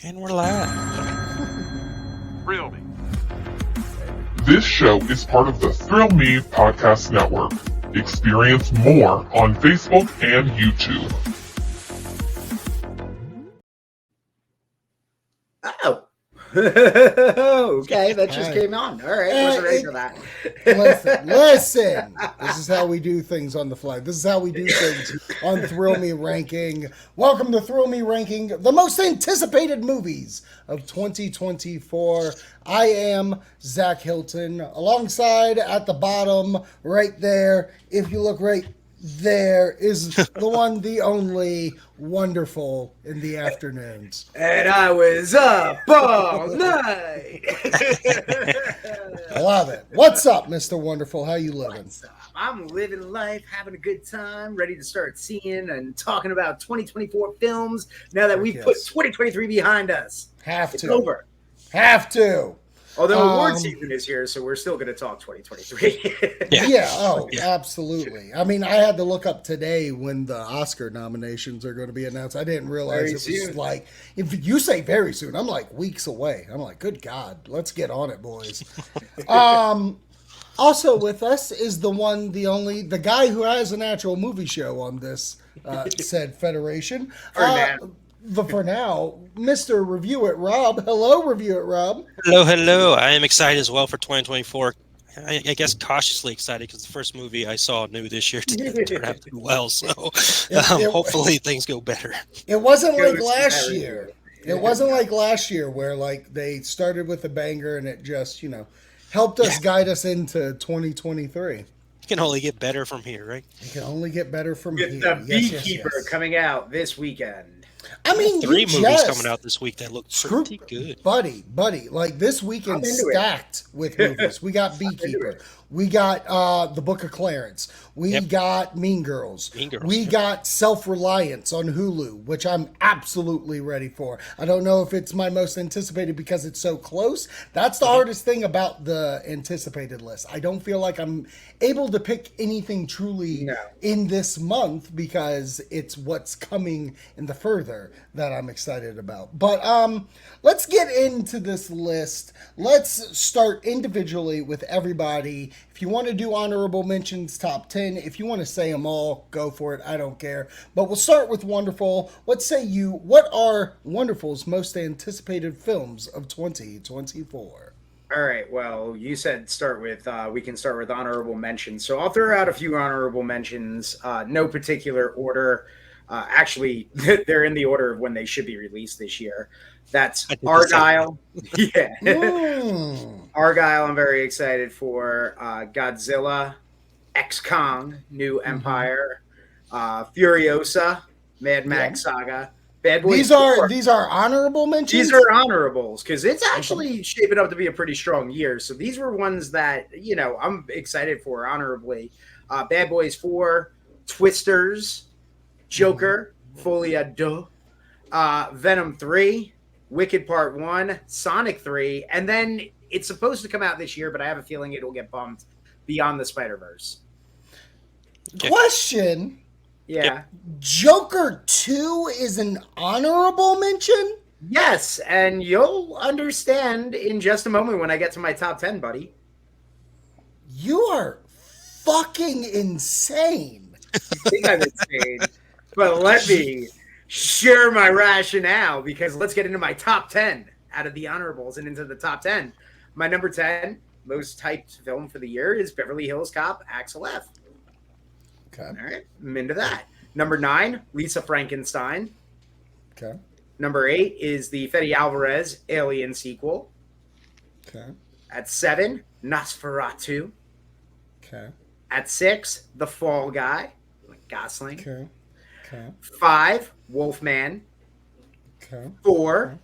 And we're live. Thrill Me. This show is part of the Thrill Me Podcast Network. Experience more on Facebook and YouTube. Oh. Okay, that just came on. All right, wasn't ready for that. Listen. This is how we do things on the fly. This is how we do things on Thrill Me Ranking. Welcome to Thrill Me Ranking, the most anticipated movies of 2024. I am Zach Hilton. Alongside at the bottom, right there, if you look right there, is the one, the only, wonderful in the afternoons. And I was up all night. I love it. What's up, Mr. Wonderful? How you living? What's up? I'm living life, having a good time, ready to start seeing and talking about 2024 films now that we've put 2023 behind us. It's over. Have to. Although award season is here, so we're still going to talk 2023. Absolutely. I mean, I had to look up today when the Oscar nominations are going to be announced. I didn't realize it was like, if you say very soon, I'm like weeks away. I'm like, good God, let's get on it, boys. Also with us is the one, the only, the guy who has an actual movie show on this said federation. For now, Mr. Review It Rob. Hello, Review It Rob. Hello. I am excited as well for 2024. I guess cautiously excited because the first movie I saw new this year didn't turn out to do well. So hopefully things go better. It wasn't like last year. It wasn't like last year where like they started with a banger and it just, helped us guide us into 2023. It can only get better from here, right? It can only get better from With here. The Beekeeper coming out this weekend. I mean, three movies coming out this week that look pretty good. Buddy, like this weekend stacked with movies. We got Beekeeper. We got The Book of Clarence. We got Mean Girls. We got Self-Reliance on Hulu, which I'm absolutely ready for. I don't know if it's my most anticipated because it's so close. That's the hardest thing about the anticipated list. I don't feel like I'm able to pick anything truly in this month because it's what's coming in the further that I'm excited about. But let's get into this list. Let's start individually with everybody. If you want to do honorable mentions, top 10. If you want to say them all, go for it. I don't care. But we'll start with Wonderful. What say you? What are Wonderful's most anticipated films of 2024? All right. Well, you said we can start with honorable mentions. So I'll throw out a few honorable mentions. No particular order. Actually, they're in the order of when they should be released this year. That's Argyle. Argyle, I'm very excited for. Godzilla, X-Kong, New Empire, Furiosa, Mad Max Saga, Bad Boys. These are honorable mentions? These are honorables because it's actually shaping up to be a pretty strong year. So these were ones that, I'm excited for honorably. Bad Boys 4, Twisters, Joker, Folie à Deux, Venom 3, Wicked Part 1, Sonic 3, and then it's supposed to come out this year, but I have a feeling it'll get bumped, Beyond the Spider-Verse. Question. Yeah. Joker 2 is an honorable mention? Yes, and you'll understand in just a moment when I get to my top 10, buddy. You are fucking insane. You think I'm insane, but let me share my rationale because let's get into my top 10 out of the honorables and into the top 10. My number 10 most hyped film for the year is Beverly Hills Cop, Axel F. Okay. All right, I'm into that. Number 9, Lisa Frankenstein. Okay. Number 8 is the Fede Alvarez Alien sequel. Okay. At 7, Nosferatu. Okay. At 6, The Fall Guy, like Gosling. Okay. 5, Wolfman. Okay. 4,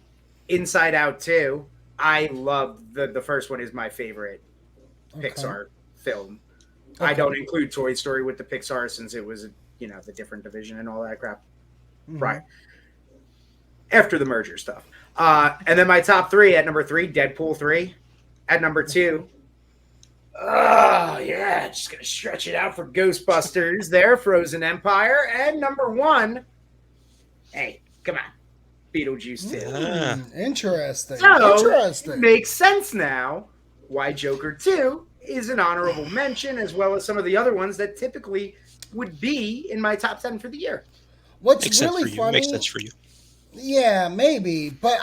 Inside Out 2. I love the first one is my favorite Pixar film. Okay. I don't include Toy Story with the Pixar since it was, the different division and all that crap. Mm-hmm. Right. After the merger stuff. And then my top 3 at number 3, Deadpool 3. At number 2, just going to stretch it out for Ghostbusters there, Frozen Empire. And number 1, hey, come on. Beetlejuice 2. Interesting. So, Interesting. It makes sense now why Joker 2 is an honorable mention, as well as some of the other ones that typically would be in my top 10 for the year. What's Makes really sense for you. funny? Makes sense for you. Yeah, maybe, but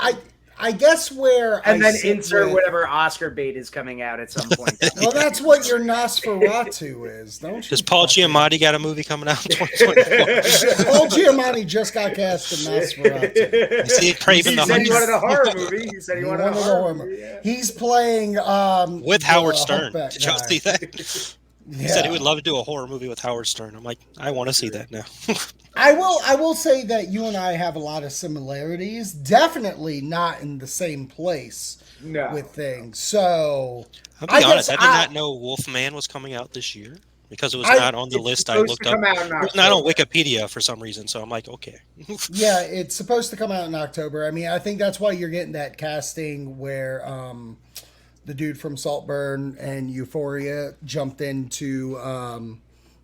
I guess where And I then sit insert with- whatever Oscar bait is coming out at some point. Well, that's what your Nosferatu is, don't you? Does Paul Giamatti got a movie coming out in 2024? Paul Giamatti just got cast in Nosferatu. You see Craven He the said he Hunter wanted a horror movie. He said he wanted a horror movie. Yeah. He's playing with the Howard Stern. Humpback Did y'all guy. see that? He Yeah. said he would love to do a horror movie with Howard Stern. I'm like, I want to see that now. I will say that you and I have a lot of similarities. Definitely not in the same place with things. So I'll be honest, I did not know Wolfman was coming out this year because it was not on the list I looked up. It was not on Wikipedia for some reason, so I'm like, okay. Yeah, it's supposed to come out in October. I mean, I think that's why you're getting that casting where the dude from Saltburn and Euphoria jumped into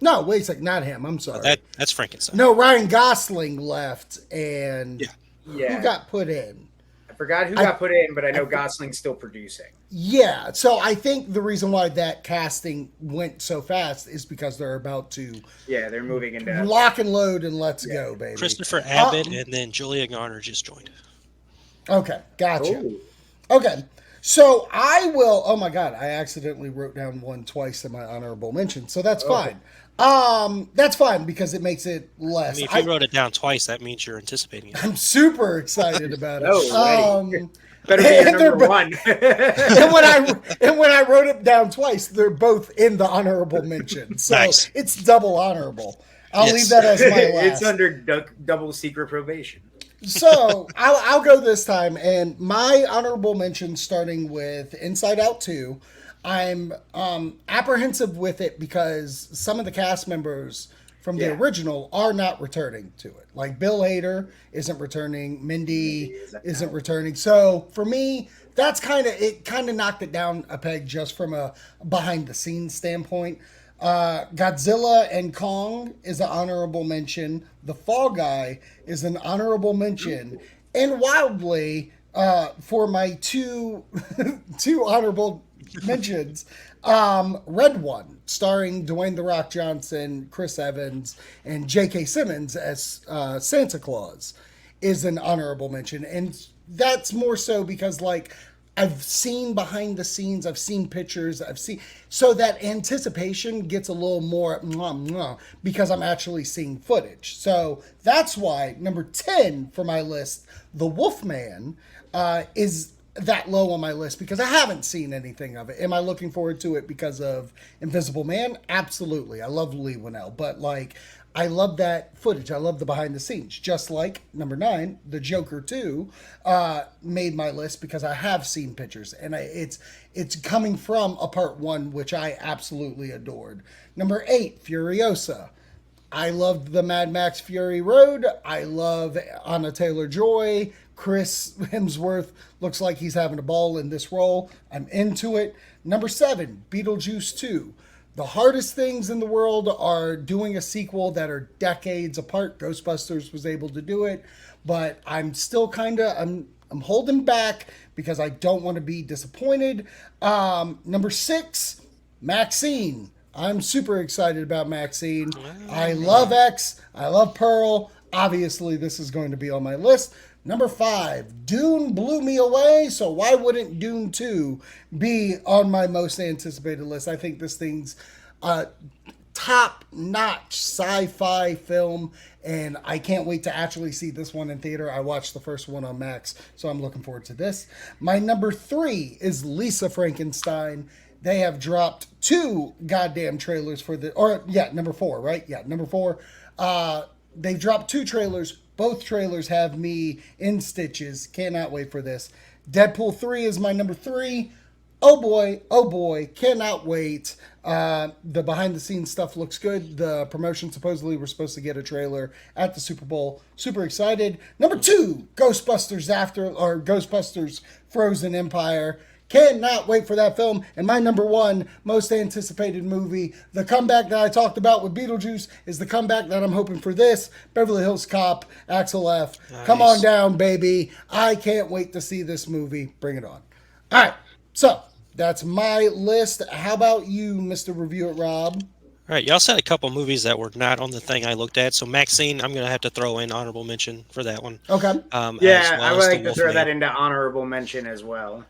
no, wait a sec, not him. I'm sorry. That's Frankenstein. No, Ryan Gosling left, and who got put in? I forgot who got put in, but I know Gosling's still producing. Yeah, so I think the reason why that casting went so fast is because they're about to they're moving into lock and load and let's go, baby. Christopher Abbott and then Julia Garner just joined. Okay, gotcha. Ooh. Okay. So I will. Oh my God! I accidentally wrote down one twice in my honorable mention, so that's fine. That's fine because it makes it less. I mean, if you wrote it down twice, that means you're anticipating it. I'm super excited about it. Better be your number one. and when I wrote it down twice, they're both in the honorable mention, so Nice. it's double honorable. I'll leave that as my last. It's under double secret probation. So I'll go this time, and my honorable mention starting with Inside Out 2. I'm apprehensive with it because some of the cast members from the original are not returning to it. Like Bill Hader isn't returning, Mindy isn't returning. So for me, that's kind of knocked it down a peg just from a behind the scenes standpoint. Godzilla and Kong is an honorable mention. The Fall Guy is an honorable mention. And wildly, for my two honorable mentions, Red One, starring Dwayne The Rock Johnson, Chris Evans, and J.K. Simmons as Santa Claus, is an honorable mention. And that's more so because, like, I've seen behind the scenes, I've seen pictures, so that anticipation gets a little more because I'm actually seeing footage. So that's why number 10 for my list, The Wolfman, is that low on my list because I haven't seen anything of it. Am I looking forward to it because of Invisible Man? Absolutely. I love Lee Winnell, but like, I love that footage. I love the behind the scenes. Just like number 9, The Joker 2, made my list because I have seen pictures and it's coming from a part 1, which I absolutely adored. Number 8, Furiosa. I loved the Mad Max Fury Road. I love Anna Taylor-Joy. Chris Hemsworth looks like he's having a ball in this role. I'm into it. Number 7, Beetlejuice 2. The hardest things in the world are doing a sequel that are decades apart. Ghostbusters was able to do it, but I'm still I'm holding back because I don't want to be disappointed. Number 6, Maxine. I'm super excited about Maxine. I love X. I love Pearl. Obviously, this is going to be on my list. Number 5, Dune blew me away, so why wouldn't Dune 2 be on my most anticipated list? I think this thing's a top-notch sci-fi film, and I can't wait to actually see this one in theater. I watched the first one on Max, so I'm looking forward to this. My number 3 is Lisa Frankenstein. They have dropped 2 goddamn trailers for number 4, right? Yeah, number 4. They've dropped 2 trailers. Both trailers have me in stitches. Cannot wait for this. Deadpool 3 is my number 3. Oh boy, cannot wait. The behind the scenes stuff looks good. The promotion, supposedly we're supposed to get a trailer at the Super Bowl. Super excited. Number 2, Ghostbusters Frozen Empire. Cannot wait for that film. And my number one most anticipated movie, the comeback that I talked about with Beetlejuice, is the comeback that I'm hoping for this. Beverly Hills Cop, Axel F. Nice. Come on down, baby. I can't wait to see this movie. Bring it on. All right. So that's my list. How about you, Mr. Review It, Rob? All right, y'all said a couple movies that were not on the thing I looked at. So Maxine, I'm going to have to throw in honorable mention for that one. Okay. Yeah, I would like to throw that into honorable mention as well.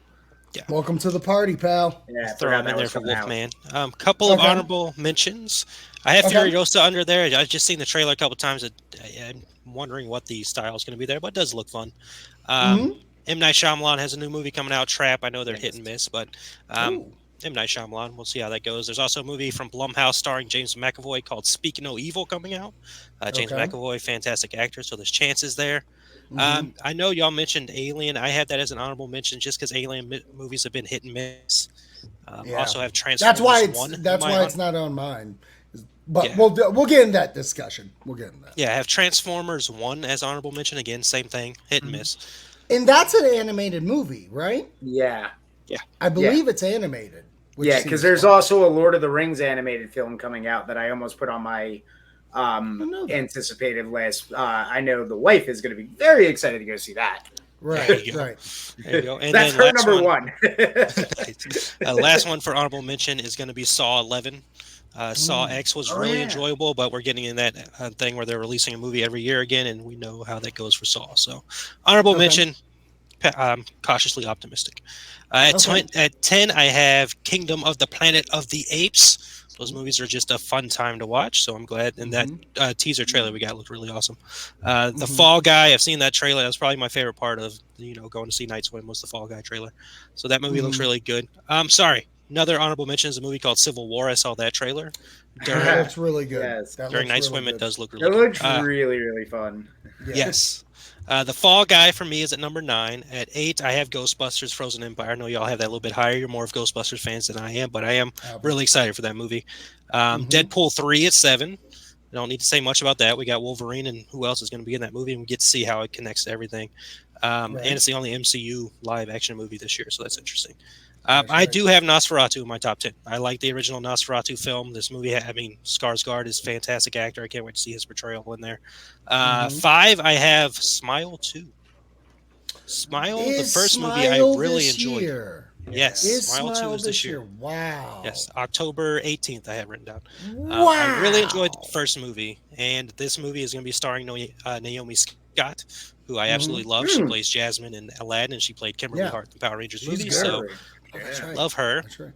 Yeah. Welcome to the party, pal. Yeah, throw him in there for Wolfman. Couple of honorable mentions. I have Furiosa under there. I've just seen the trailer a couple times. I'm wondering what the style is going to be there, but it does look fun. M. Night Shyamalan has a new movie coming out, Trap. I know they're hit and miss, but M. Night Shyamalan, we'll see how that goes. There's also a movie from Blumhouse starring James McAvoy called Speak No Evil coming out. James McAvoy, fantastic actor, so there's chances there. I know y'all mentioned Alien. I had that as an honorable mention just because Alien movies have been hit and miss. Also have Transformers. That's why it's not on mine. But we'll get in that discussion. We'll get in that. Yeah, I have Transformers 1 as honorable mention. Again, same thing, hit and miss. And that's an animated movie, right? Yeah. I believe it's animated. Yeah, because there's also a Lord of the Rings animated film coming out that I almost put on my anticipated list. I know the wife is going to be very excited to go see that. Right. There you go. And that's her number one. Last one for honorable mention is going to be Saw 11. Saw X was really enjoyable, but we're getting in that thing where they're releasing a movie every year again, and we know how that goes for Saw. So, honorable mention, cautiously optimistic. At 10, I have Kingdom of the Planet of the Apes. Those movies are just a fun time to watch, so I'm glad. And that teaser trailer we got looked really awesome. The Fall Guy, I've seen that trailer. That's probably my favorite part of going to see Night Swim was the Fall Guy trailer. So that movie looks really good. Sorry. Another honorable mention is a movie called Civil War. I saw that trailer. That's really good. Yes. During Night Swim, it does look really good. It looks really, really fun. Yes. The Fall Guy for me is at number 9. At 8, I have Ghostbusters Frozen Empire. I know y'all have that a little bit higher. You're more of Ghostbusters fans than I am, but I am really excited for that movie. Deadpool 3 at 7. I don't need to say much about that. We got Wolverine and who else is going to be in that movie, and we get to see how it connects to everything. And it's the only MCU live action movie this year, so that's interesting. I do have Nosferatu in my top 10. I like the original Nosferatu film. This movie, Skarsgård is a fantastic actor. I can't wait to see his portrayal in there. 5, I have Smile 2. Smile, the first movie I really enjoyed. Yes, Smile 2 is this year. Wow. Yes, October 18th I have written down. I really enjoyed the first movie, and this movie is going to be starring Naomi Scott, who I absolutely love. She plays Jasmine in Aladdin, and she played Kimberly Hart in the Power Rangers movie. So love her. That's right.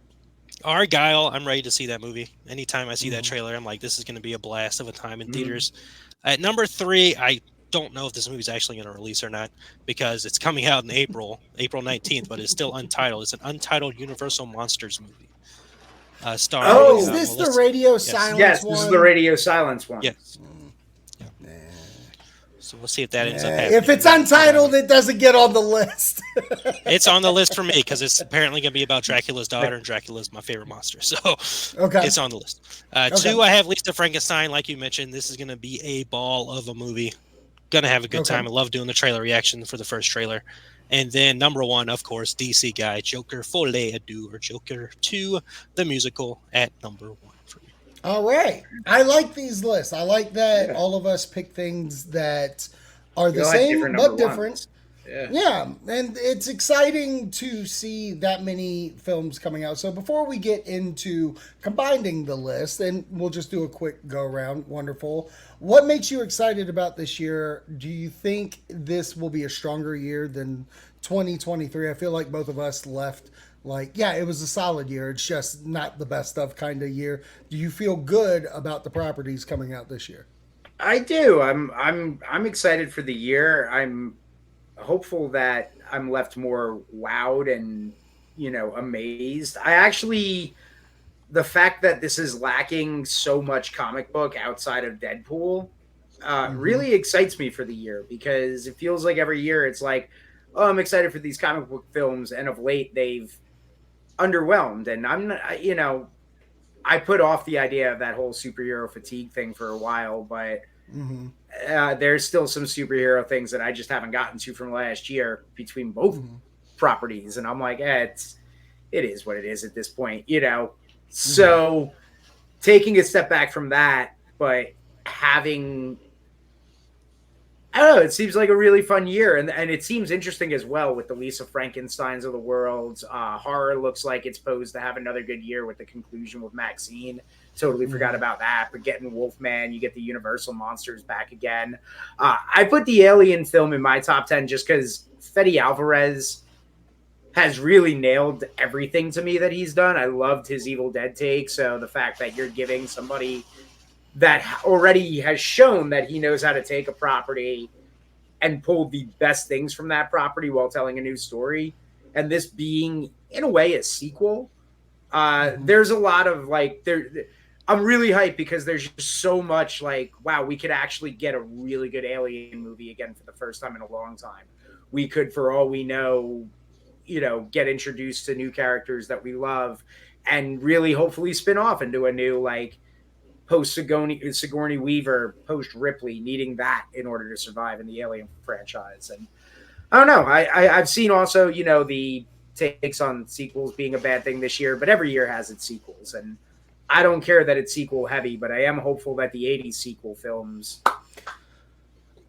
Argyle, I'm ready to see that movie. Anytime I see that trailer, I'm like, this is going to be a blast of a time in theaters. At number 3, I don't know if this movie is actually going to release or not because it's coming out in April 19th, but it's still untitled. It's an untitled Universal Monsters movie. Is this the Radio Silence one? Yes, this is the Radio Silence one. Yes. So we'll see if that ends up happening. If it's untitled, it doesn't get on the list. It's on the list for me because it's apparently going to be about Dracula's daughter, and Dracula's my favorite monster. So it's on the list. 2, I have Lisa Frankenstein. Like you mentioned, this is going to be a ball of a movie. Going to have a good time. I love doing the trailer reaction for the first trailer. And then number 1, of course, DC guy, Joker Folie à Deux, or Joker 2, the musical, at number 1 for me. All right. I like these lists. I like that all of us pick things that are the same but different. Yeah, and it's exciting to see that many films coming out. So before we get into combining the list, and we'll just do a quick go around. Wonderful. What makes you excited about this year? Do you think this will be a stronger year than 2023? I feel like both of us left it was a solid year. It's just not the best of kind of year. Do you feel good about the properties coming out this year? I do. I'm excited for the year. I'm hopeful that I'm left more wowed and amazed. The fact that this is lacking so much comic book outside of Deadpool really excites me for the year, because it feels like every year it's like, oh, I'm excited for these comic book films, and of late they've underwhelmed. And I'm not, I put off the idea of that whole superhero fatigue thing for a while, but there's still some superhero things that I just haven't gotten to from last year between both properties. And I'm like, it is what it is at this point, you know. So taking a step back from that, but having, I don't know, it seems like a really fun year, and it seems interesting as well with the Lisa Frankensteins of the world. Horror looks like it's posed to have another good year with the conclusion with Maxine. Totally forgot about that, but getting Wolfman, you get the Universal monsters back again. I put the Alien film in my top 10 just because Fede Alvarez has really nailed everything to me that he's done. I loved his Evil Dead take, so the fact that you're giving somebody that already has shown that he knows how to take a property and pull the best things from that property while telling a new story, and this being, in a way, a sequel, there's a lot of, like, I'm really hyped because there's just so much, like, wow, we could actually get a really good Alien movie again for the first time in a long time. We could, for all we know, you know, get introduced to new characters that we love and really hopefully spin off into a new, like, post Sigourney Weaver, post Ripley, needing that in order to survive in the Alien franchise. And I don't know, I've seen also, you know, the takes on sequels being a bad thing this year, but every year has its sequels, and I don't care that it's sequel heavy, but I am hopeful that the 80s sequel films,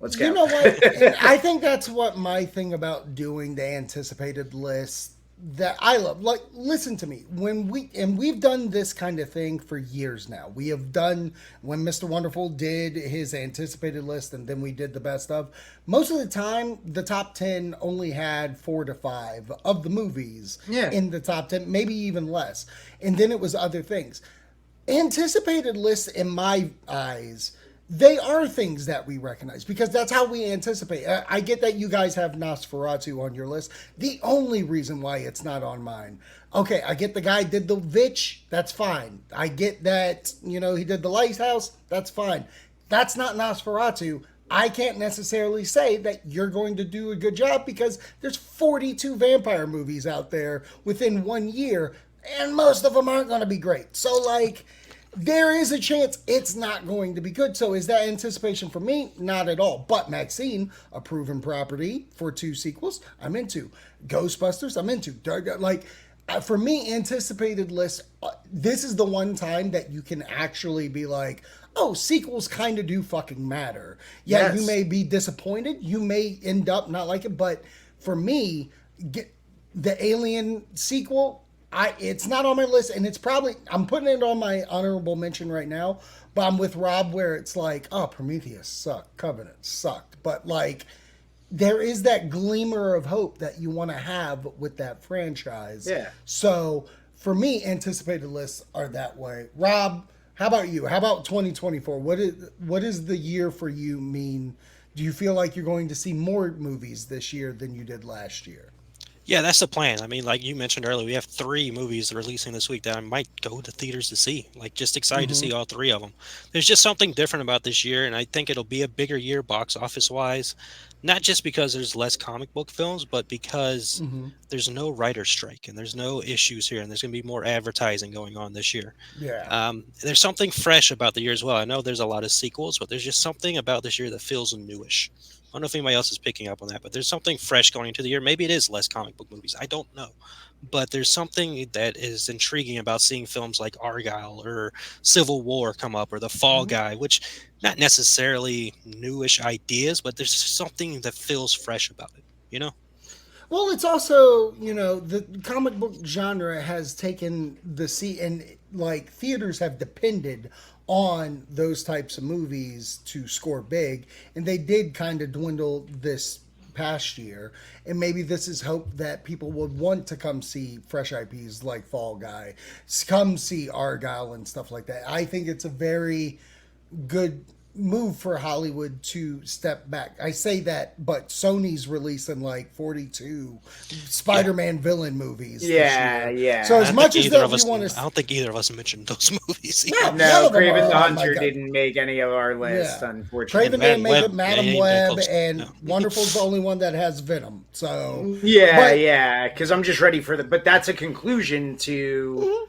let's go. You know what? And I think that's what my thing about doing the anticipated list that I love. Like, listen to me. We've done this kind of thing for years now. We have done, when Mr. Wonderful did his anticipated list and then we did the best of, most of the time the top 10 only had 4 to 5 of the movies in the top 10, maybe even less. And then it was other things. Anticipated lists, in my eyes, they are things that we recognize because that's how we anticipate. I get that you guys have Nosferatu on your list. The only reason why it's not on mine, okay, I get the guy did the Vitch, that's fine. I get that, you know, he did the Lighthouse, that's fine. That's not Nosferatu. I can't necessarily say that you're going to do a good job because there's 42 vampire movies out there within 1 year, and most of them aren't going to be great. So, like, there is a chance it's not going to be good. So is that anticipation for me? Not at all. But Maxine, a proven property for 2 sequels, I'm into. Ghostbusters, I'm into. Like, for me, anticipated lists, this is the one time that you can actually be like, oh, sequels kind of do fucking matter. Yeah, yes. You may be disappointed. You may end up not like it. But for me, the Alien sequel, it's not on my list, and it's probably, I'm putting it on my honorable mention right now, but I'm with Rob where it's like, oh, Prometheus sucked, Covenant sucked, but like, there is that glimmer of hope that you want to have with that franchise. Yeah. So for me, anticipated lists are that way. Rob, how about you? How about 2024? What is the year for you mean? Do you feel like you're going to see more movies this year than you did last year? Yeah, that's the plan. I mean, like you mentioned earlier, we have 3 movies releasing this week that I might go to theaters to see. Like, just excited to see all 3 of them. There's just something different about this year, and I think it'll be a bigger year box office-wise. Not just because there's less comic book films, but because there's no writer's strike, and there's no issues here, and there's going to be more advertising going on this year. Yeah. There's something fresh about the year as well. I know there's a lot of sequels, but there's just something about this year that feels newish. I don't know if anybody else is picking up on that, but there's something fresh going into the year. Maybe it is less comic book movies. I don't know. But there's something that is intriguing about seeing films like Argyle or Civil War come up, or The Fall Guy, which not necessarily newish ideas, but there's something that feels fresh about it, you know? Well, it's also, you know, the comic book genre has taken the seat, and like theaters have depended on those types of movies to score big, and they did kind of dwindle this past year, and maybe this is hope that people would want to come see fresh IPs like Fall Guy, come see Argyle and stuff like that. I think it's a very good move for Hollywood to step back. I say that, but Sony's releasing like 42 Spider-Man villain movies. Yeah. So as much as that we want to, I don't think either of us mentioned those movies. No, Kraven the Hunter didn't make any of our lists, unfortunately. Kraven didn't make it. Madam Web and Wonderful's the only one that has Venom. So because I'm just ready for but that's a conclusion to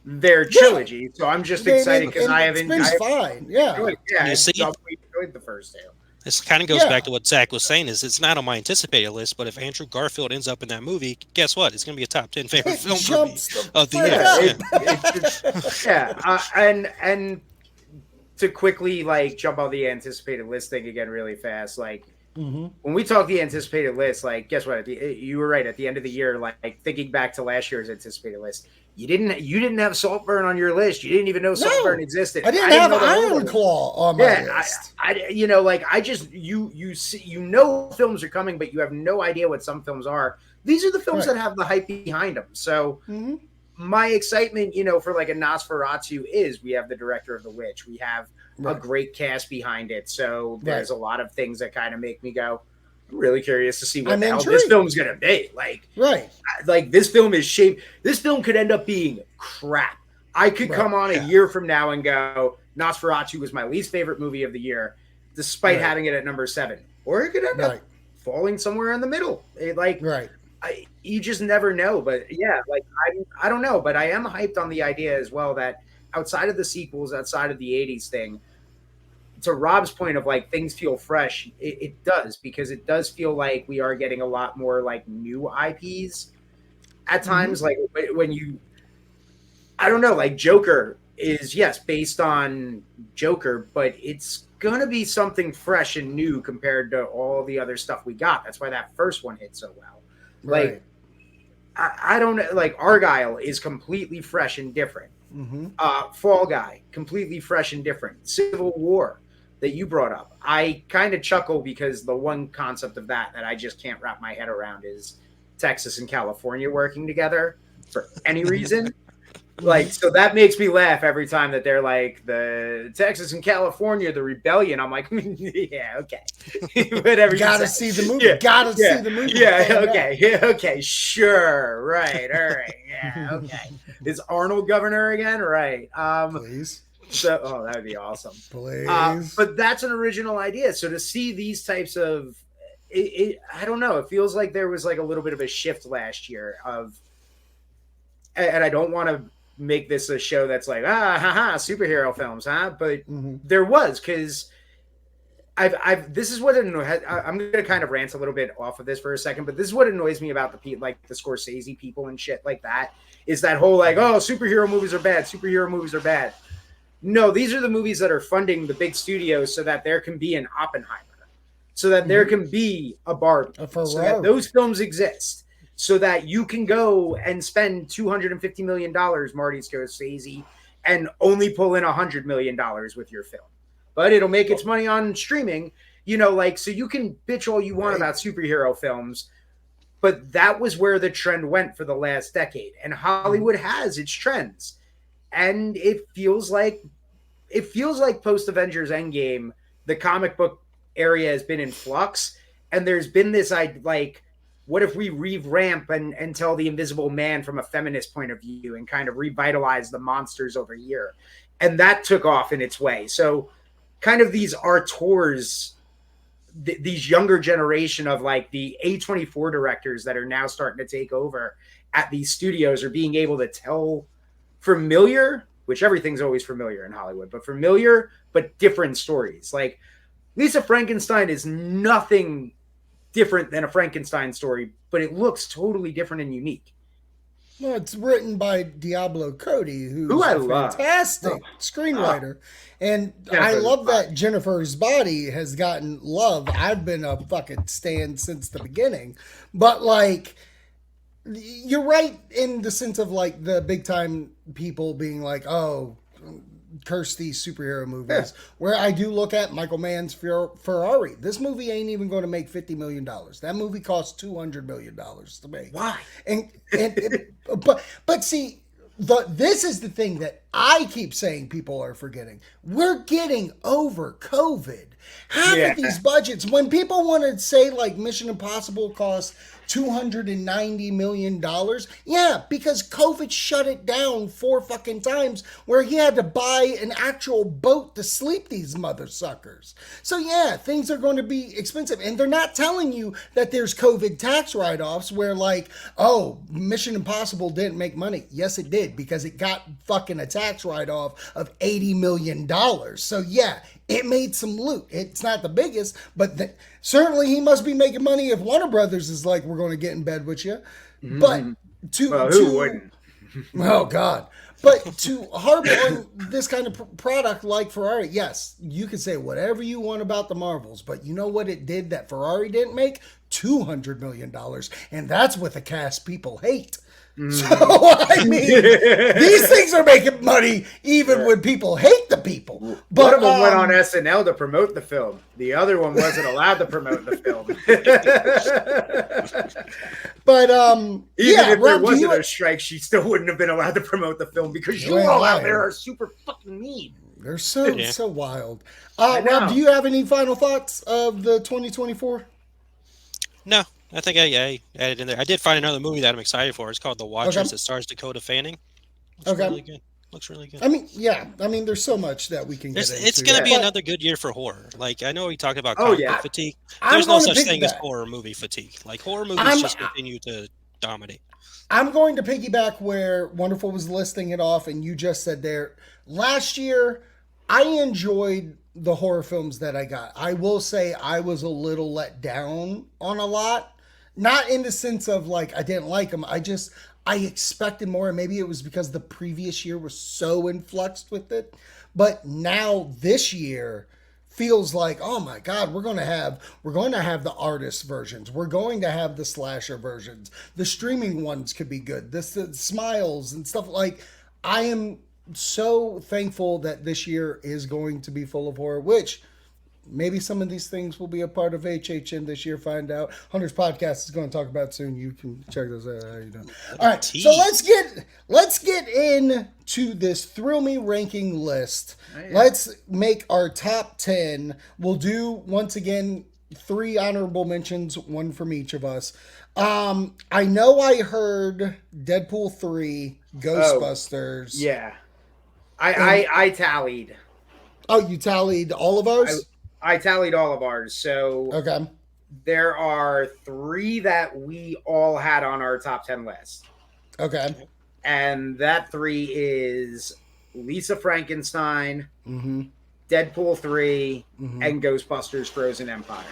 their trilogy. Yeah. So I'm just excited because I haven't. It's fine. Yeah. I enjoyed the first 2. This kind of goes back to what Zach was saying, is it's not on my anticipated list, but if Andrew Garfield ends up in that movie, guess what? It's going to be a top 10 favorite film for me of the year. And to quickly like jump on the anticipated list thing again really fast, like when we talk the anticipated list, like guess what? You were right. At the end of the year, like thinking back to last year's anticipated list, you didn't have Saltburn on your list. You didn't even know Saltburn existed. I didn't have Iron Claw on my list. I just you see, films are coming, but you have no idea what some films are. These are the films that have the hype behind them. So my excitement, for like a Nosferatu is we have the director of The Witch. We have a great cast behind it. So there's a lot of things that kind of make me go, I'm really curious to see what the hell this film's going to be. Like this film is shaped. This film could end up being crap. I could come on a year from now and go, Nosferatu was my least favorite movie of the year, despite having it at number 7. Or it could end up falling somewhere in the middle. You just never know. But yeah, I don't know. But I am hyped on the idea as well that outside of the sequels, outside of the 80s thing, to Rob's point of like things feel fresh, it does, because it does feel like we are getting a lot more like new IPs at times. Like when I don't know, like Joker is based on Joker, but it's gonna be something fresh and new compared to all the other stuff we got. That's why that first one hit so well. Like I don't know, like Argyle is completely fresh and different. Fall Guy, completely fresh and different. Civil War that you brought up, I kind of chuckle because the one concept of that I just can't wrap my head around is Texas and California working together for any reason. Like, so that makes me laugh every time that they're like the Texas and California, the rebellion. I'm like, yeah, okay, whatever. Gotta see the movie. See the movie. Okay, sure, right, all right, yeah, okay. Is Arnold governor again? Right. Please. So, that would be awesome. Please. But that's an original idea. So to see these types of, I don't know. It feels like there was like a little bit of a shift last year of, and I don't want to make this a show that's like superhero films, but there was, because this is what I'm going to kind of rant a little bit off of this for a second, but this is what annoys me about the Scorsese people and shit like that, is that whole like, superhero movies are bad. No, these are the movies that are funding the big studios so that there can be an Oppenheimer, so that there can be a Barbie, so that those films exist, so that you can go and spend $250 million, Marty Scorsese, and only pull in $100 million with your film. But it'll make its money on streaming, so you can bitch all you want about superhero films, but that was where the trend went for the last decade. And Hollywood has its trends. And it feels like post Avengers Endgame, the comic book area has been in flux, and there's been this what if we revamp and tell the Invisible Man from a feminist point of view and kind of revitalize the monsters over here, and that took off in its way. So, kind of these auteurs, these younger generation of like the A24 directors that are now starting to take over at these studios are being able to tell familiar, which everything's always familiar in Hollywood, but familiar, but different stories. Like Lisa Frankenstein is nothing different than a Frankenstein story, but it looks totally different and unique. Well, it's written by Diablo Cody, who's a fantastic screenwriter. And I love that Jennifer's Body has gotten love. I've been a fucking stan since the beginning. But like, you're right in the sense of like the big time people being like, curse these superhero movies. Where I do look at Michael Mann's Ferrari. This movie ain't even going to make $50 million. That movie cost $200 million to make. Why? But see, this is the thing that I keep saying people are forgetting. We're getting over COVID. Half of these budgets, when people want to say like Mission Impossible cost $290 million? Yeah, because COVID shut it down 4 fucking times where he had to buy an actual boat to sleep these mother suckers. So yeah, things are going to be expensive. And they're not telling you that there's COVID tax write-offs where like, oh, Mission Impossible didn't make money. Yes, it did, because it got fucking a tax write-off of $80 million. So yeah, it made some loot. It's not the biggest, but certainly he must be making money if Warner Brothers is like, we're going to get in bed with you. Mm-hmm. But who wouldn't? Oh God. But to harp on this kind of product like Ferrari, yes, you can say whatever you want about the Marvels, but you know what it did that Ferrari didn't make? $200 million. And that's what the cast people hate. So, I mean, these things are making money even when people hate the people. But, one of them went on SNL to promote the film. The other one wasn't allowed to promote the film. But, even if there wasn't a strike, she still wouldn't have been allowed to promote the film because you all out there are super fucking mean. They're so wild. Rob, do you have any final thoughts of the 2024? No. I think I added in there. I did find another movie that I'm excited for. It's called The Watchers. It stars Dakota Fanning. Looks really good. Looks really good. I mean, yeah. I mean, there's so much that we can get into. It's going to be another good year for horror. Like, I know we talked about comic book fatigue. There's no such thing as horror movie fatigue. Like, horror movies just continue to dominate. I'm going to piggyback where Wonderful was listing it off, and you just said there. Last year, I enjoyed the horror films that I got. I will say I was a little let down on a lot. Not in the sense of like I didn't like them. I expected more, and maybe it was because the previous year was so influxed with it. But now this year feels like, oh my God, we're going to have the artist versions. We're going to have the slasher versions. The streaming ones could be good. The smiles and stuff like. I am so thankful that this year is going to be full of horror, which. Maybe some of these things will be a part of HHN this year. Find out. Hunter's podcast is going to talk about soon. You can check those out. How you doing? All right. So let's get into this Thrill Me ranking list. Oh, yeah. Let's make our top 10. We'll do once again 3 honorable mentions, 1 from each of us. I know I heard Deadpool 3, Ghostbusters. Yeah. I tallied. Oh, you tallied all of ours? I tallied all of ours. So okay. There are 3 that we all had on our top 10 list. Okay. And that 3 is Lisa Frankenstein, mm-hmm. Deadpool 3, mm-hmm. and Ghostbusters Frozen Empire.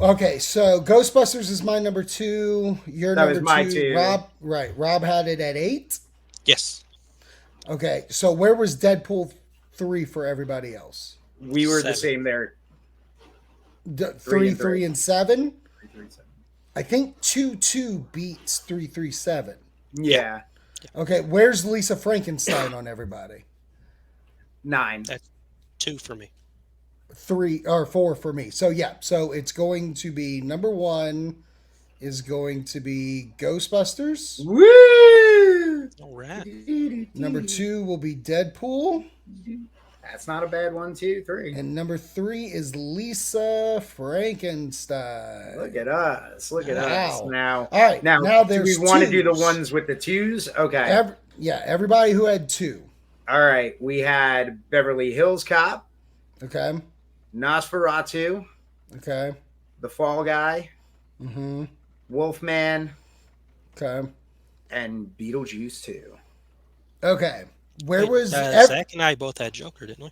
Okay, so Ghostbusters is my number 2. Your that number was my 2. 2. Rob, right. Rob had it at 8? Yes. Okay, so where was Deadpool 3 for everybody else? We were 7. The same there. 3 and 7? 3, 7. I think 2 beats 3, 7. Yeah. Okay, where's Lisa Frankenstein on everybody? 9. That's 2 for me. 3 or 4 for me. So yeah, so it's going to be number 1 is going to be Ghostbusters. Woo! All right. Number 2 will be Deadpool. That's not a bad 1, 2, 3. And number 3 is Lisa Frankenstein. Look at us. Look at us. Now, all right. Now do we want to do the ones with the 2s? Okay. Everybody who had 2. All right. We had Beverly Hills Cop. Okay. Nosferatu. Okay. The Fall Guy. Mm-hmm. Wolfman. Okay. And Beetlejuice 2. Okay. Where was Zach and I both had Joker, didn't we?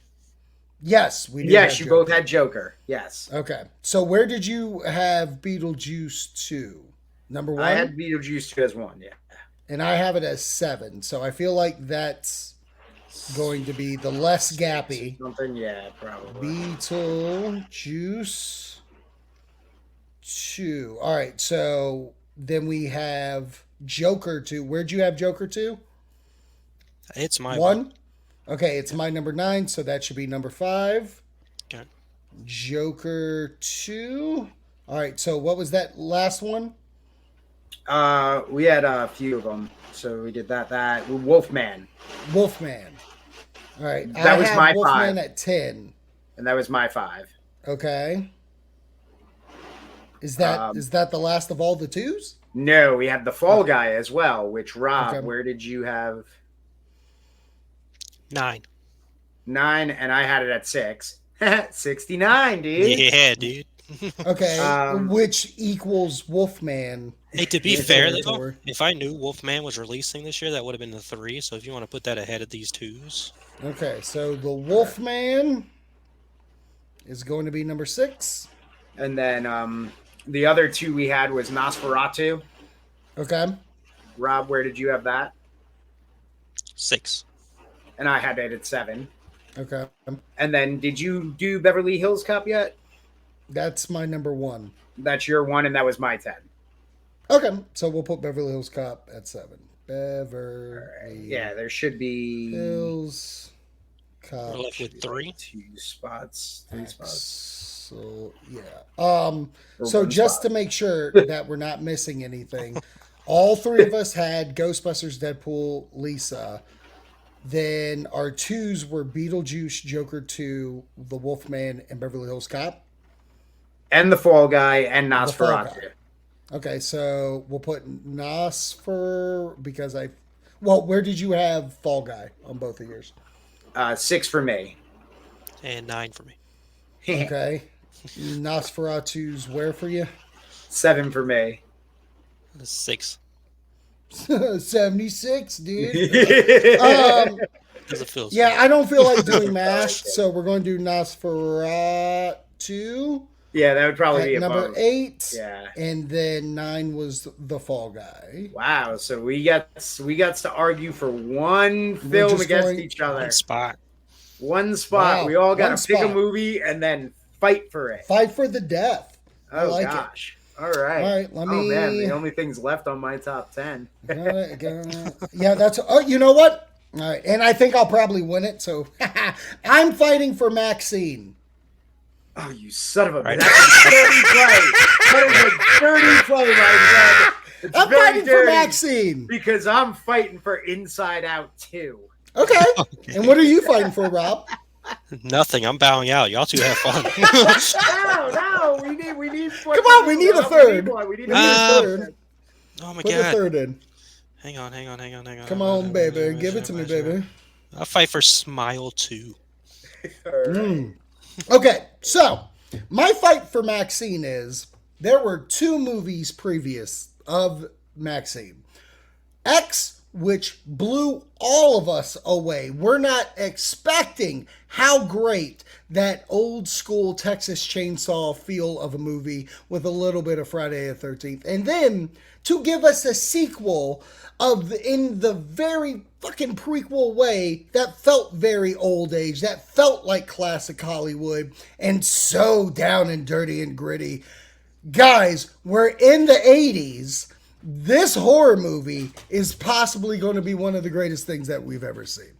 Yes, we did. Yes, you both had Joker. Yes. Okay. So where did you have Beetlejuice 2? Number 1? I had Beetlejuice 2 as 1, yeah. And I have it as 7. So I feel like that's going to be the less gappy. Something, yeah, probably. Beetlejuice 2. All right. So then we have Joker 2. Where'd you have Joker 2? It's my 1. Okay, it's my number 9, so that should be number 5. Okay. Joker 2. All right, so what was that last one? We had a few of them, so we did that. Wolfman. All right, that was my Wolfman 5 at 10, and that was my 5. Okay. Is that the last of all the 2s? No, we had the Fall Guy as well. Which Rob, Okay. where did you have? 9. 9, and I had it at 6. 69, dude. Yeah, dude. Okay, which equals Wolfman. Hey, to be Yeah, fair though, territory. if I knew Wolfman was releasing this year, that would have been the 3. So if you want to put that ahead of these 2s, Okay, so the Wolfman is going to be number 6. And then the other 2 we had was Nosferatu. Okay. Rob, where did you have that? 6. And I had it at 7. Okay. And then did you do Beverly Hills Cop yet? That's my number 1. That's your 1, and that was my 10. Okay, so we'll put Beverly Hills Cop at 7. Beverly Yeah, there should be Hills Cop. We're left with 3. 2 spots, 3 spots. So yeah. Or So 1 just spot. to make sure that we're not missing anything, all 3 of us had Ghostbusters, Deadpool, Lisa. Then our 2s were Beetlejuice, Joker 2, The Wolfman, and Beverly Hills Cop. And the Fall Guy and The Fall Nosferatu. Guy. Okay, so we'll put Nosfer because where did you have Fall Guy on both of yours? 6 for me. And 9 for me. Okay. Nosferatu's where for you? 7 for me. 6. 76, dude. Because it feels. Yeah, I don't feel like doing math, so we're going to do Nosferatu Yeah, that would probably be at a number bonus. 8. Yeah. And then 9 was the Fall Guy. Wow. So we got to argue for one film just against going- each other. One spot. One spot. Wow, We all got one to pick a spot. movie and then fight for it. Fight for the death. I Oh like it. gosh. All right. All right, let Oh man, me- the only things left on my top 10. Yeah, that's. Oh, you know what? All right, and I think I'll probably win it. So I'm fighting for Maxine. Oh, you son of a Right. bitch. That's a dirty play. That is a dirty play, my friend. It's I'm very fighting for dirty Maxine. because I'm fighting for Inside Out 2. Okay. And what are you fighting for, Rob? Nothing. I'm bowing out. Y'all two have fun. No, we need. Come on, we need a third. We need We a need a third. third. Oh my Put the god. third in. Hang on. Come on, baby. Give it to me, baby. I'll fight for Smile 2. Okay, so my fight for Maxine is there were 2 movies previous of Maxine. X, which blew all of us away. We're not expecting how great that old school Texas Chainsaw feel of a movie with a little bit of Friday the 13th. And then to give us a sequel in the very fucking prequel way that felt very old age, that felt like classic Hollywood and so down and dirty and gritty. Guys, we're in the 80s. This horror movie is possibly going to be one of the greatest things that we've ever seen.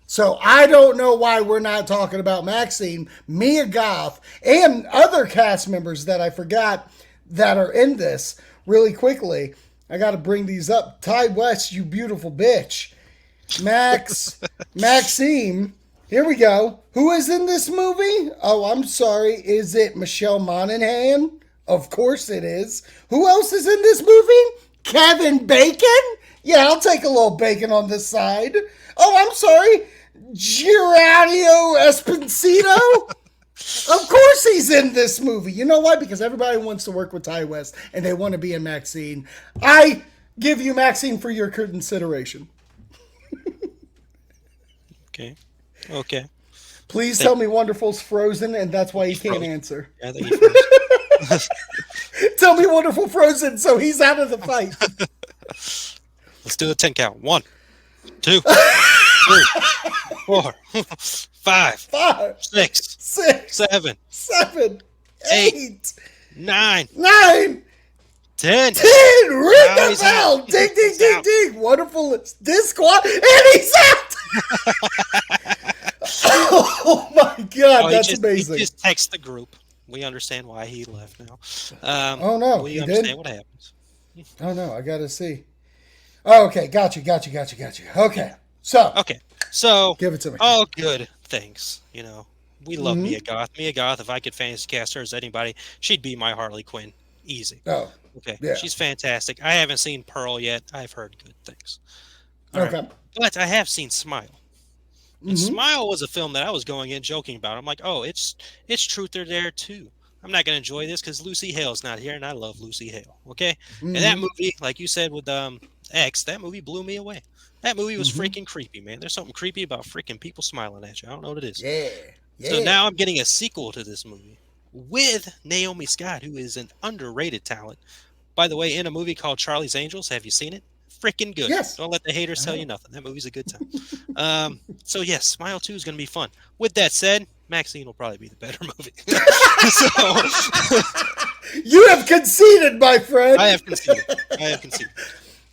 So I don't know why we're not talking about Maxine, Mia Goth, and other cast members that I forgot that are in this. Really quickly, I got to bring these up. Ty West, you beautiful bitch. Maxine, here we go. Who is in this movie? Oh, I'm sorry. Is it Michelle Monaghan? Of course it is. Who else is in this movie? Kevin Bacon? Yeah, I'll take a little bacon on this side. Oh, I'm sorry. Gianni Esposito? Of course he's in this movie. You know why? Because everybody wants to work with Ty West and they want to be in Maxine. I give you Maxine for your consideration. Okay. Please tell me Wonderful's frozen and that's why he can't answer. Yeah, I think you first. Tell me Wonderful frozen so he's out of the fight. Let's do a 10 count. 1, 2, 3, 4, 5, 5, 6, 6, 7, 7, 8, 9, 9, 10. 10. Ring Now the he's bell. out. Ding, ding, He's ding, out. ding. Wonderful disqual. And he's out. Oh my God, Oh, that's he amazing. just text the group. We understand why he left now. Oh, no, We he understand did? what happens. Oh no, I gotta see. Oh, okay, got you. Okay, so Okay, so give it to me. all good things. You know, we love Mhm. Mia Goth. Mia Goth, if I could fantasy cast her as anybody, she'd be my Harley Quinn. Easy. Oh, Okay, Yeah. she's fantastic. I haven't seen Pearl yet. I've heard good things. All Okay. right. But I have seen Smile. And Smile was a film that I was going in joking about. I'm like, oh, it's truth or dare too. I'm not going to enjoy this because Lucy Hale's not here, and I love Lucy Hale. Okay, and that movie, like you said with X, that movie blew me away. That movie was freaking creepy, man. There's something creepy about freaking people smiling at you. I don't know what it is. Yeah. So now I'm getting a sequel to this movie with Naomi Scott, who is an underrated talent. By the way, in a movie called Charlie's Angels, have you seen it? Freaking good. Yes. Don't let the haters tell you nothing. That movie's a good time. So yes, Smile 2 is going to be fun. With that said, Maxine will probably be the better movie. You have conceded, my friend. I have conceded.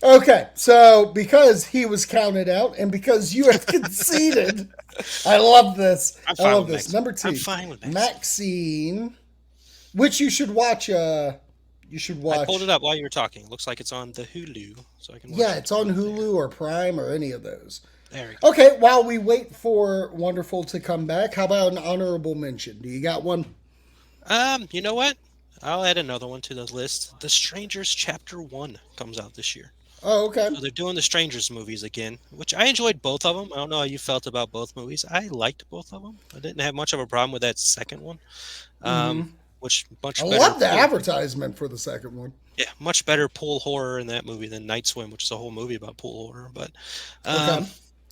Okay, so because he was counted out and because you have conceded, I love this. I'm fine I love with this. Maxine. Number 2. I'm fine with Maxine, which you should watch. You should watch. I pulled it up while you were talking. It looks like it's on the Hulu, so I can watch Yeah, it's on Hulu or Prime or any of those. There we go. Okay, while we wait for Wonderful to come back, how about an honorable mention? Do you got one? You know what? I'll add another one to the list. The Strangers Chapter 1 comes out this year. Oh, okay. So they're doing the Strangers movies again, which I enjoyed both of them. I don't know how you felt about both movies. I liked both of them. I didn't have much of a problem with that second one. Which much I better. love the advertisement for the second one. Yeah, much better pool horror in that movie than Night Swim, which is a whole movie about pool horror. But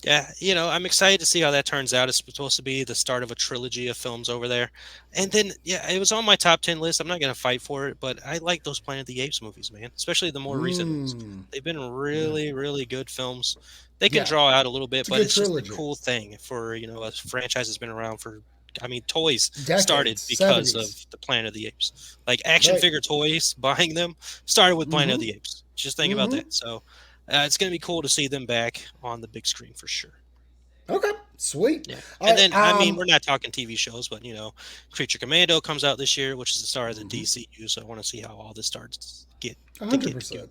yeah, I'm excited to see how that turns out. It's supposed to be the start of a trilogy of films over there. And then, yeah, it was on my top 10 list. I'm not going to fight for it, but I like those Planet of the Apes movies, man, especially the more recent ones. They've been really, really good films. They can draw out a little bit, but it's just a cool thing for, a franchise that's been around for, toys started because 70s. Of the Planet of the Apes. Like action figure toys, buying them started with Planet of the Apes. Just think about that. So it's going to be cool to see them back on the big screen for sure. Okay, sweet. Yeah. And then, we're not talking TV shows, but, Creature Commando comes out this year, which is the start of the DCU. So I want to see how all this starts get 100%.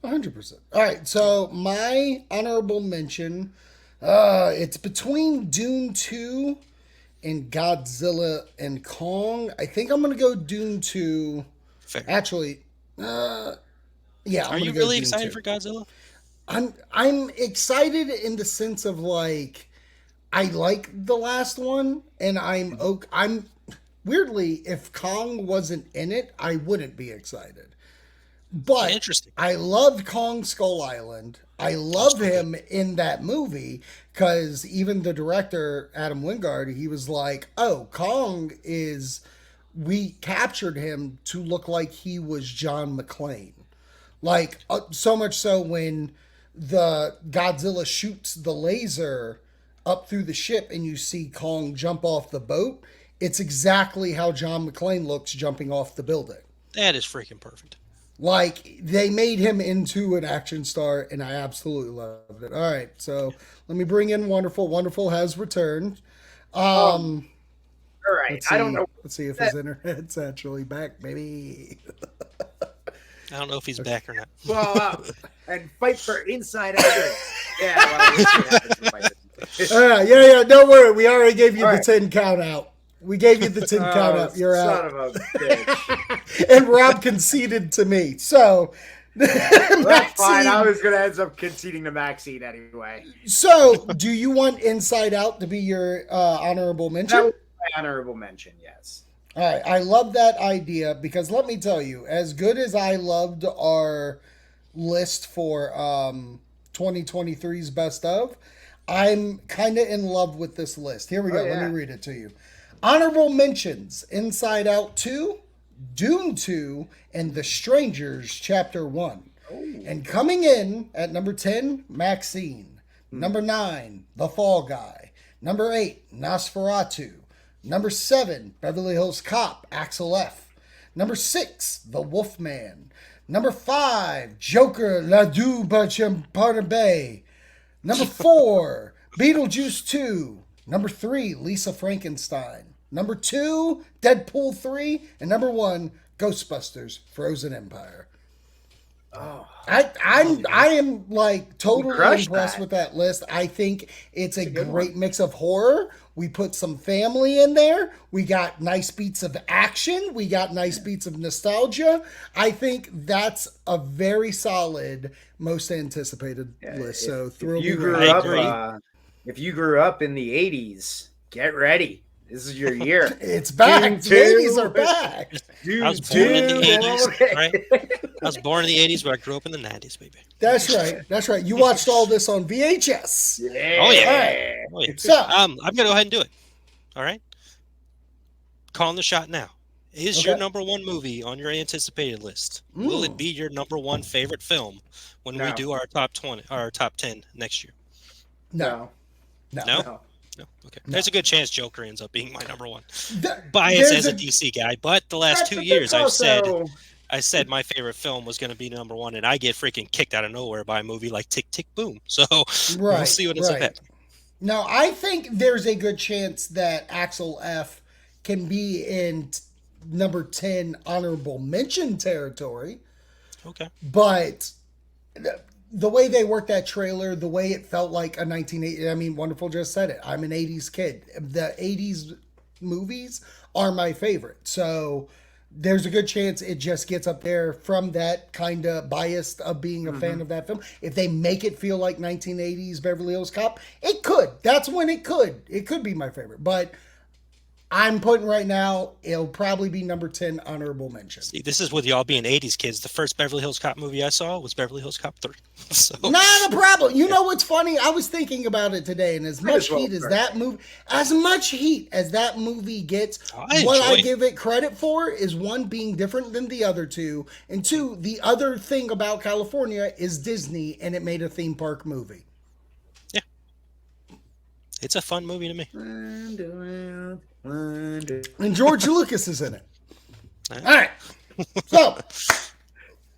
100%. All right, so my honorable mention, it's between Dune 2 and Godzilla and Kong. I think I'm going to go Dune 2. Fair. Actually, Are you really excited for Godzilla? I'm excited in the sense of like I like the last one, and I'm weirdly, if Kong wasn't in it, I wouldn't be excited. But interesting. I loved Kong Skull Island. I love him in that movie because even the director, Adam Wingard, he was like, oh, we captured him to look like he was John McClane. Like, so much so when the Godzilla shoots the laser up through the ship and you see Kong jump off the boat, it's exactly how John McClane looks jumping off the building. That is freaking perfect. Like, they made him into an action star, and I absolutely loved it. All right, so let me bring in Wonderful. Wonderful has returned. All right, I don't know. Let's see if his internet's actually back, baby. I don't know if he's back or not. Well, and fight for inside out. Yeah, yeah. Don't worry. We already gave you the 10 count out. We gave you the 10 count out. You're out. Son of a bitch. And Rob conceded to me. So that's fine. I was going to end up conceding to Maxine anyway. So, do you want Inside Out to be your honorable mention? That was my honorable mention, yes. All right. I love that idea because let me tell you, as good as I loved our list for 2023's best of, I'm kind of in love with this list. Here we go. Let me read it to you. Honorable mentions: Inside Out 2, Dune 2, and The Strangers Chapter 1. Oh. And coming in at number 10, Maxine. Number 9, The Fall Guy. Number 8, Nosferatu. Number 7, Beverly Hills Cop, Axel F. Number 6, The Wolfman. Number 5, Joker, La Bay. Number 4, Beetlejuice 2. Number 3, Lisa Frankenstein. Number 2, Deadpool 3. And number 1, Ghostbusters, Frozen Empire. I am like totally crushed impressed that. with that list. I think it's a great mix of horror. We put some family in there. We got nice beats of action. We got nice beats of nostalgia. I think that's a very solid, most anticipated list. So thrill me. If you grew up in the 80s, get ready. This is your year. It's back. The 80s are back. I was born in the 80s, right? I was born in the 80s, but I grew up in the 90s, baby. That's right. That's right. You watched all this on VHS. Yeah. Oh, yeah. Right. Oh, yeah. So, I'm going to go ahead and do it. All right? Calling the shot now. Is your number one movie on your anticipated list? Will it be your number one favorite film when we do our top 20, our top 10 next year? No. No? Okay. No. There's a good chance Joker ends up being my number one. Bias as a DC guy, but the last 2 years I said my favorite film was going to be number one, and I get freaking kicked out of nowhere by a movie like Tick, Tick, Boom. So we'll see what ends up happening. No, I think there's a good chance that Axel F can be in number 10 honorable mention territory. Okay. But the way they worked that trailer, the way it felt like a 1980s, I mean, Wonderful just said it. I'm an 80s kid. The 80s movies are my favorite. So there's a good chance it just gets up there from that kind of bias of being a fan of that film. If they make it feel like 1980s Beverly Hills Cop, it could. That's when it could. It could be my favorite. But I'm putting right now, it'll probably be number 10 honorable mention. See, this is with y'all being 80s kids. The first Beverly Hills Cop movie I saw was Beverly Hills Cop 3. So. Not a problem. You know what's funny? I was thinking about it today, and as much heat as that movie gets, what I give it credit for is one, being different than the other two, and two, the other thing about California is Disney, and it made a theme park movie. Yeah. It's a fun movie to me. And George Lucas is in it. All right. So,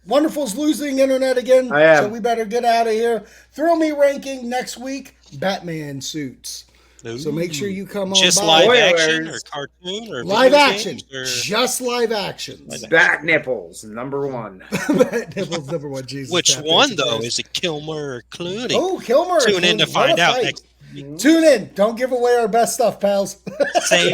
Wonderful's losing internet again, so we better get out of here. Thrill Me ranking next week, Batman suits. Ooh. So make sure you come on just by. Live action or cartoon or live action. Just live action. Bat nipples, number one. Bat nipples, number one. Jesus. Which one, though? Is it Kilmer or Clooney? Oh, Kilmer. Tune in to find out next week. Tune in. Don't give away our best stuff, pals. Same